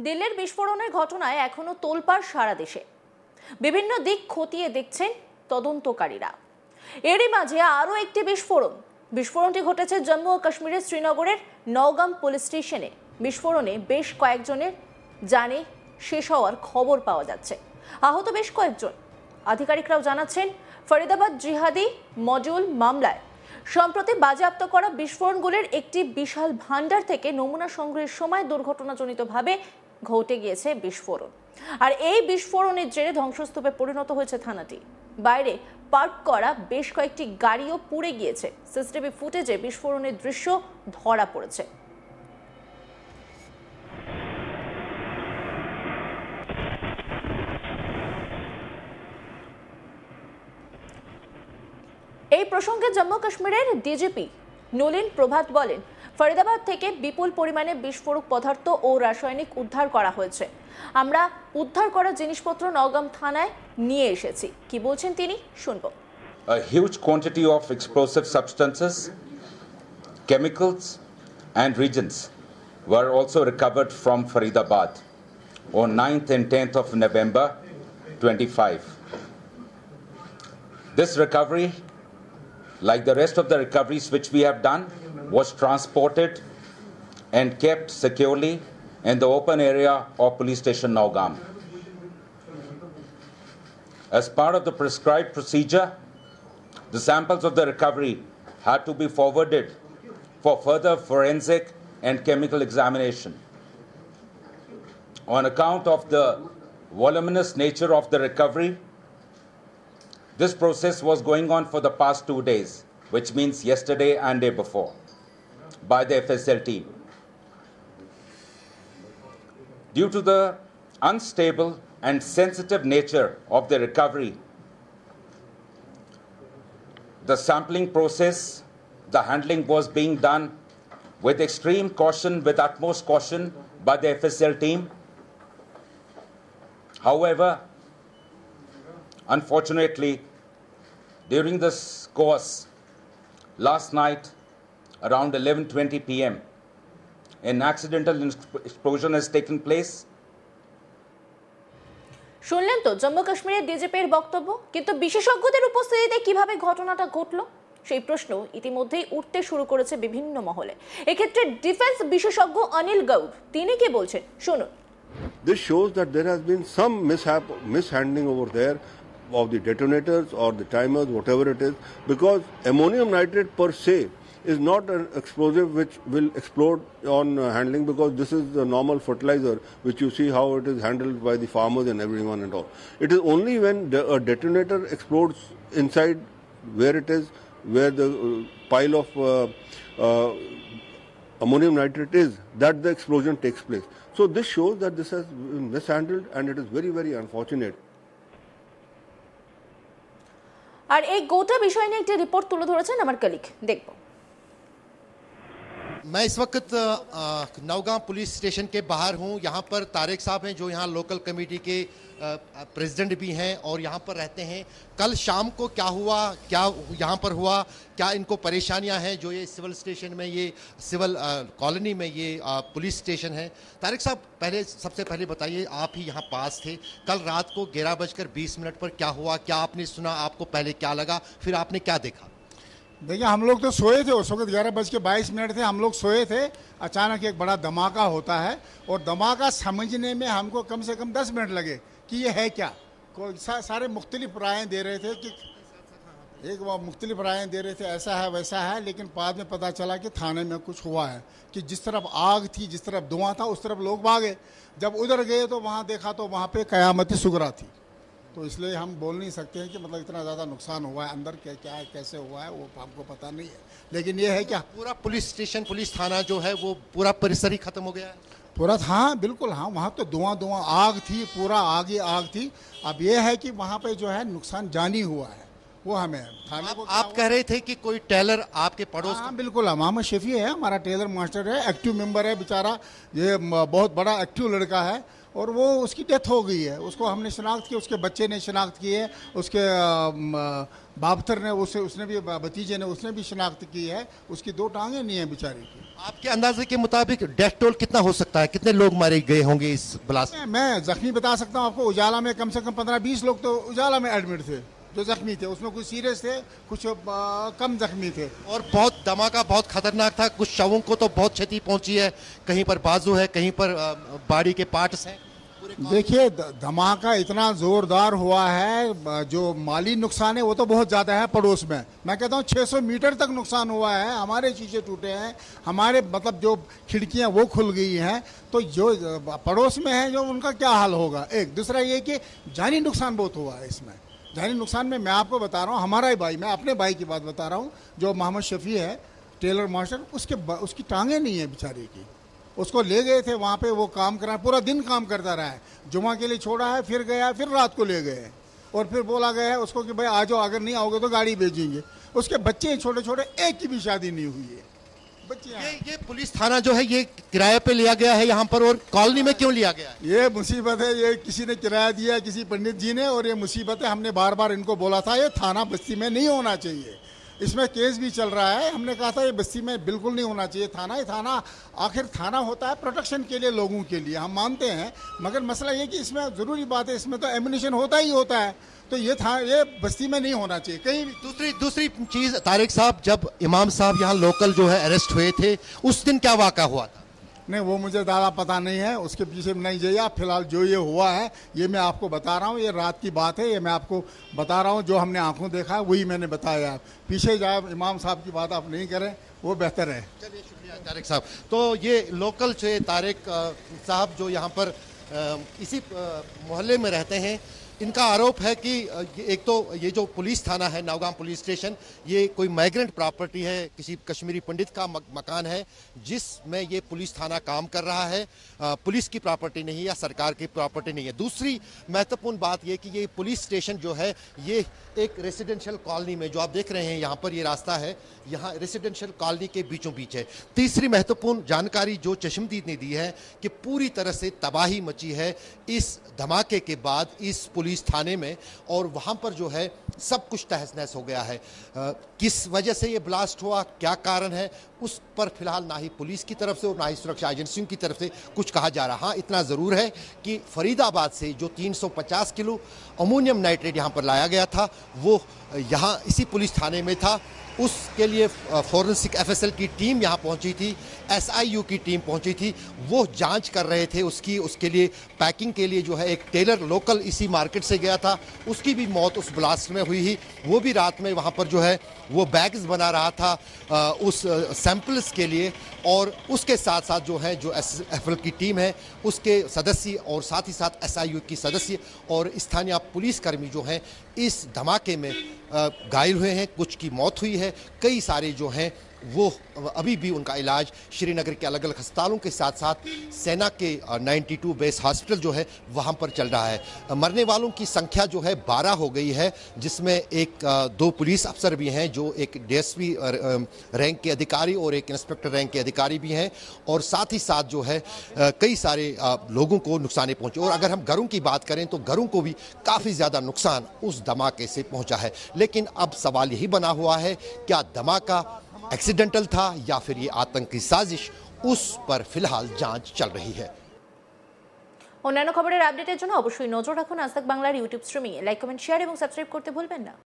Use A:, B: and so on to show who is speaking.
A: দিল্লির বিস্ফোরণের ঘটনায় এখনো তোলপাড় সারা দেশে। বিভিন্ন দিক খতিয়ে দেখছেন তদন্তকারীরা। এরই মাঝে আরও একটি বিস্ফোরণটি ঘটেছে জম্মু ও কাশ্মীরের শ্রীনগরের নওগাম পুলিশ স্টেশনে। বিস্ফোরণে বেশ কয়েকজনের জানে শেষ হওয়ার খবর পাওয়া যাচ্ছে, আহত বেশ কয়েকজন। আধিকারিকরাও জানাচ্ছেন, ফরিদাবাদ জিহাদি মডিউল মামলায় সম্প্রতি বাজেয়াপ্ত করা বিস্ফোরণগুলির একটি বিশাল ভান্ডার থেকে নমুনা সংগ্রহের সময় দুর্ঘটনাজনিতভাবে ঘটে গিয়েছে বিস্ফোরণ। আর এই বিস্ফোরণের জেরে ধ্বংসস্তূপে পরিণত হয়েছে থানাটি। বাইরে পার্ক করা বেশ কয়েকটি গাড়িও পুড়ে গিয়েছে। সিসিটিভি ফুটেজে বিস্ফোরণের দৃশ্য ধরা পড়েছে। এই প্রসঙ্গে জম্মু কাশ্মীরের ডিজিপি নলিন প্রভাত বলেন, ফরিদাবাদ থেকে বিপুল পরিমাণে বিস্ফোরক পদার্থ ও রাসায়নিক উদ্ধার করা হয়েছে। আমরা উদ্ধার করা জিনিসপত্র নওগাম থানায় নিয়ে এসেছি। কি বলছেন তিনি, শুনবো।
B: A huge quantity of explosive substances, chemicals and reagents were also recovered from Faridabad on 9th and 10th of November 25. This recovery, like the rest of the recoveries which we have done, was transported and kept securely in the open area of Police Station Nowgam. As part of the prescribed procedure, the samples of the recovery had to be forwarded for further forensic and chemical examination. On account of the voluminous nature of the recovery, this process was going on for the past 2 days, which means yesterday and day before, by the FSL team. Due to the unstable and sensitive nature of the recovery, the sampling process, the handling was being done with extreme caution, with utmost caution by the FSL team. However, unfortunately, during this course, last night around 11:20 p.m., an accidental explosion has taken place.
A: শুনলেন তো জম্মু কাশ্মীরের ডিজিপির বক্তব্য, কিন্তু বিশেষজ্ঞদের উপস্থিতিতে কিভাবে ঘটনাটা ঘটলো সেই প্রশ্ন ইতিমধ্যেই উঠতে শুরু করেছে বিভিন্ন মহলে। এক্ষেত্রে ডিফেন্স বিশেষজ্ঞ অনিল গৌড় তিনি কি বলছেন, শুনুন।
C: This shows that there has been some mishandling over there of the detonators or the timers, whatever it is, because ammonium nitrate per se is not an explosive which will explode on handling, because this is the normal fertilizer which you see how it is handled by the farmers and everyone and all. It is only when a detonator explodes inside where it is, where the pile of ammonium nitrate is, that the explosion takes place. So this shows that this has been mishandled and it is very, very unfortunate.
A: আর এই গোটা বিষয় নিয়ে একটি report তুলে ধরেছেন আমার colleague, দেখব।
D: मैं इस वक्त नौगाम पुलिस स्टेशन के बाहर हूं। यहां पर तारिक साहब हैं जो यहां लोकल कमेटी के प्रेसिडेंट भी हैं और यहां पर रहते हैं। कल शाम को क्या हुआ, क्या यहां पर हुआ, क्या इनको परेशानियां हैं जो ये सिविल स्टेशन में, ये सिविल कॉलोनी में ये पुलिस स्टेशन है। तारिक साहब, सबसे पहले बताइए, आप ही यहां पास थे, कल रात को 11:20 पर क्या हुआ, क्या आपने सुना, आपको पहले क्या लगा, फिर आपने क्या देखा?
E: देखिए, हम लोग तो सोए थे उस वक्त, 11:22 थे, हम लोग सोए थे। अचानक एक बड़ा धमाका होता है और धमाका समझने में हमको कम से कम 10 मिनट लगे कि ये है क्या। सारे मुख्तलिफ रायें दे रहे थे कि मुख्तलिफ रायें दे रहे थे, ऐसा है वैसा है, लेकिन बाद में पता चला कि थाने में कुछ हुआ है, कि जिस तरफ आग थी, जिस तरफ धुआं था, उस तरफ लोग भागे। जब उधर गए तो वहाँ देखा तो वहाँ पे कयामती सुगरा थी। तो इसलिए हम बोल नहीं सकते हैं कि मतलब इतना ज़्यादा नुकसान हुआ है, अंदर क्या है, कैसे हुआ है, वो हमको पता नहीं है। लेकिन ये है क्या
D: पूरा पुलिस स्टेशन, पुलिस थाना जो है वो पूरा परिसर ही खत्म हो गया है
E: पूरा। हाँ बिल्कुल, हाँ, वहाँ तो धुआं आग थी, पूरा आग थी। अब ये है कि वहाँ पे जो है नुकसान जानी हुआ है, वो हमें थाने को।
D: आप कह रहे थे कि कोई टेलर आपके पड़ोस।
E: हाँ बिल्कुल, मोहम्मद शफी है हमारा टेलर मास्टर है, एक्टिव मेंबर है बेचारा, ये बहुत बड़ा एक्टिव लड़का है। और वो उसकी डेथ हो गई है। उसको हमने शनाख्त की, उसके बच्चे ने शनाख्त की है, उसके बाबतर ने उसने भी, भतीजे ने उसने भी शनाख्त की है। उसकी 2 टांगें नहीं है बेचारी की।
D: आपके अंदाजे के मुताबिक डेथ टोल कितना हो सकता है, कितने लोग मारे गए होंगे इस ब्लास्ट में?
E: मैं जख्मी बता सकता हूँ आपको। उजाला में कम से कम 15-20 लोग तो उजाला में एडमिट थे जो जख्मी थे। उसमें कुछ सीरियस थे, कुछ कम जख्मी थे।
D: और बहुत धमाका बहुत खतरनाक था। कुछ शवों को तो बहुत क्षति पहुंची है, कहीं पर बाजू है, कहीं पर बाड़ी के पार्ट्स हैं।
E: देखिए धमाका इतना जोरदार हुआ है, जो माली नुकसान है वो तो बहुत ज़्यादा है। पड़ोस में मैं कहता हूँ 600 मीटर तक नुकसान हुआ है। हमारे शीशे टूटे हैं, हमारे मतलब जो खिड़कियाँ वो खुल गई हैं। तो जो पड़ोस में है जो उनका क्या हाल होगा। एक दूसरा ये कि जानी नुकसान बहुत हुआ है इसमें। जानी नुकसान में मैं आपको बता रहा हूँ, हमारा ही भाई, मैं अपने भाई की बात बता रहा हूँ, जो मोहम्मद शफी है टेलर मास्टर, उसकी टांगें नहीं है बेचारे की। उसको ले गए थे वहाँ पे, वो काम करा, पूरा दिन काम करता रहा है। जुमा के लिए छोड़ा है, फिर गया, फिर रात को ले गए और फिर बोला गया है उसको कि भाई आ जाओ, अगर नहीं आओगे तो गाड़ी भेजेंगे। उसके बच्चे हैं छोटे छोटे, एक की भी शादी नहीं हुई है। बच्चे
D: ये पुलिस थाना जो है ये किराए पे लिया गया है यहाँ पर, और कॉलोनी में क्यों लिया गया है?
E: ये मुसीबत है, ये किसी ने किराया दिया है, किसी पंडित जी ने, और ये मुसीबत है। हमने बार बार इनको बोला था ये थाना बस्ती में नहीं होना चाहिए। इसमें केस भी चल रहा है। हमने कहा था ये बस्ती में बिल्कुल नहीं होना चाहिए थाना। ये थाना आखिर थाना होता है प्रोटेक्शन के लिए, लोगों के लिए, हम मानते हैं। मगर मसला ये कि इसमें ज़रूरी बात है, इसमें तो एम्युनिशन होता ही होता है। तो ये बस्ती में नहीं होना चाहिए कहीं भी।
D: दूसरी चीज़ तारिक साहब, जब इमाम साहब यहाँ लोकल जो है अरेस्ट हुए थे, उस दिन क्या वाक़ा हुआ था?
E: नहीं, वो मुझे ज़्यादा पता नहीं है, उसके पीछे नहीं जाइए आप। फिलहाल जो ये हुआ है ये मैं आपको बता रहा हूँ। ये रात की बात है, ये मैं आपको बता रहा हूँ। जो हमने आंखों देखा है वही मैंने बताया। पीछे जाए इमाम साहब की बात आप नहीं करें, वो बेहतर है।
D: चलिए, शुक्रिया तारिक साहब। तो ये लोकल से तारिक साहब जो यहाँ पर इसी मोहल्ले में रहते हैं, इनका आरोप है कि एक तो ये जो पुलिस थाना है, नौगाम पुलिस स्टेशन, ये कोई माइग्रेंट प्रॉपर्टी है, किसी कश्मीरी पंडित का मकान है जिसमें ये पुलिस थाना काम कर रहा है। पुलिस की प्रॉपर्टी नहीं या सरकार की प्रॉपर्टी नहीं है। दूसरी महत्वपूर्ण बात ये कि ये पुलिस स्टेशन जो है ये एक रेसिडेंशियल कॉलोनी में, जो आप देख रहे हैं यहाँ पर ये रास्ता है, यहाँ रेसिडेंशियल कॉलोनी के बीचों बीच है। तीसरी महत्वपूर्ण जानकारी जो चश्मदीद ने दी है कि पूरी तरह से तबाही मची है इस धमाके के बाद इस पुलिस थाने में, और वहां पर जो है सब कुछ तहस नहस हो गया है। किस वजह से ये ब्लास्ट हुआ, क्या कारण है, उस पर फिलहाल ना ही पुलिस की तरफ से और ना ही सुरक्षा एजेंसियों की तरफ से कुछ कहा जा रहा। हाँ, इतना ज़रूर है कि फरीदाबाद से जो 350 किलो अमोनियम नाइट्रेट यहाँ पर लाया गया था वो यहाँ इसी पुलिस थाने में था। उसके लिए फॉरेंसिक एफएसएल की टीम यहाँ पहुँची थी, एसआईयू की टीम पहुँची थी, वो जांच कर रहे थे उसके लिए पैकिंग के लिए जो है एक टेलर लोकल इसी मार्केट से गया था, उसकी भी मौत उस ब्लास्ट में हुई ही। वो भी रात में वहाँ पर जो है वो बैग्स बना रहा था उस सैंपल्स के लिए, और उसके साथ साथ जो है जो एफएसएल की टीम है उसके सदस्य और साथ ही साथ एसआईयू की सदस्य और स्थानीय पुलिसकर्मी जो हैं इस धमाके में घायल हुए हैं, कुछ की मौत हुई है। कई सारे जो हैं वो अभी भी उनका इलाज श्रीनगर के अलग अलग अस्पतालों के साथ साथ सेना के 92 बेस हॉस्पिटल जो है वहाँ पर चल रहा है। मरने वालों की संख्या जो है 12 हो गई है, जिसमें 2 पुलिस अफसर भी हैं जो एक डीएसपी रैंक के अधिकारी और एक इंस्पेक्टर रैंक के अधिकारी भी हैं, और साथ ही साथ जो है कई सारे लोगों को नुकसान पहुँचे। और अगर हम घरों की बात करें तो घरों को भी काफ़ी ज़्यादा नुकसान उस धमाके से पहुँचा है। लेकिन अब सवाल यही बना हुआ है, क्या धमाका एक्सीडेंटल था या फिर ये आतंकी साजिश, उस पर फिलहाल जांच चल रही है।
A: অন্যান্য খবরের আপডেটের জন্য অবশ্যই নজর রাখুন আজ তাক বাংলার YouTube streaming. Like, comment, share এবং সাবস্ক্রাইব করতে ভুলবেন না।